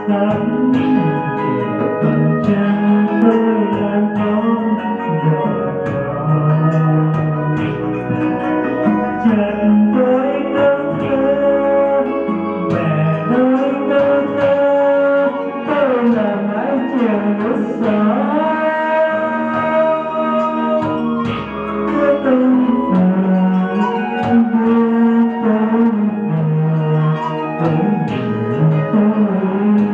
thắm phần chân tôi đang có đời trần tôi câu thơ mẹ tôi câu thơ tôi là mái chèo nước gió đưa tôi về đưa tôi về với niềm tôi